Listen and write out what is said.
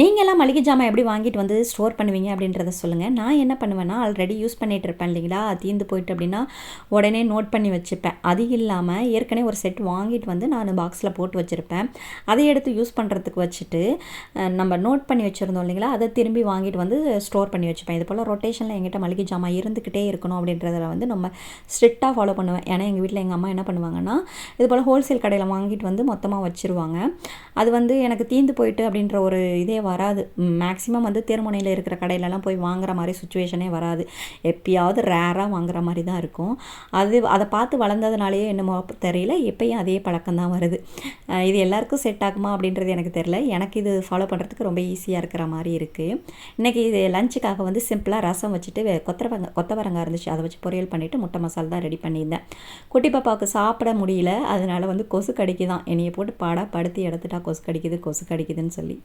நீங்கள்லாம் மளிகை ஜாமான் எப்படி வாங்கிட்டு வந்து ஸ்டோர் பண்ணுவீங்க அப்படின்றத சொல்லுங்கள். நான் என்ன பண்ணுவேன்னா, ஆல்ரெடி யூஸ் பண்ணிகிட்டு இருப்பேன் இல்லைங்களா, தீர்ந்து போயிட்டு அப்படின்னா உடனே நோட் பண்ணி வச்சுப்பேன். அது இல்லாமல் ஏற்கனவே ஒரு செட் வாங்கிட்டு வந்து நான் பாக்ஸில் போட்டு வச்சுருப்பேன். அதை எடுத்து யூஸ் பண்ணுறதுக்கு வச்சுட்டு நம்ம நோட் பண்ணி வச்சுருந்தோம் இல்லைங்களா, அதை திரும்பி வாங்கிட்டு வந்து ஸ்டோர் பண்ணி வச்சுப்பேன். இது போல் ரொட்டேஷனில் எங்கிட்ட மளிகை ஜாமான் இருந்துக்கிட்டே இருக்கணும் அப்படின்றத வந்து நம்ம ஸ்ட்ரிக்டாக ஃபாலோ பண்ணுவேன். ஏன்னா எங்கள் வீட்டில் எங்கள் அம்மா என்ன பண்ணுவாங்கன்னா, இது போல் ஹோல்சேல் கடையில் வாங்கிட்டு வந்து மொத்தமாக வச்சுருவாங்க. அது வந்து எனக்கு தீர்ந்து போயிட்டு அப்படின்ற ஒரு இதே வராது. மேக்ஸிமம் வந்து தெருமுனையில் இருக்கிற கடையிலலாம் போய் வாங்குற மாதிரி சுச்சுவேஷனே வராது. எப்பயாவது ரேராக வாங்குற மாதிரி தான் இருக்கும். அதை பார்த்து வளர்ந்ததுனாலேயே என்னமோ தெரியல, எப்பயும் அதே பழக்கம் தான் வருது. இது எல்லாருக்கும் செட் ஆகுமா அப்படின்றது எனக்கு தெரியல. எனக்கு இது ஃபாலோ பண்ணுறதுக்கு ரொம்ப ஈஸியாக இருக்கிற மாதிரி இருக்குது. இன்றைக்கி இது லஞ்சுக்காக வந்து சிம்பிளாக ரசம் வச்சுட்டு கொத்தவரங்காய் இருந்துச்சு, அதை வச்சு பொரியல் பண்ணிவிட்டு முட்டை மசாலா தான் ரெடி பண்ணியிருந்தேன். குட்டி பாப்பாவுக்கு சாப்பிட முடியல, அதனால் வந்து கொசு கடிக்கு தான் என்னையை போட்டு படுத்தி எடுத்துட்டா கொசு கடிக்குதுன்னு சொல்லி.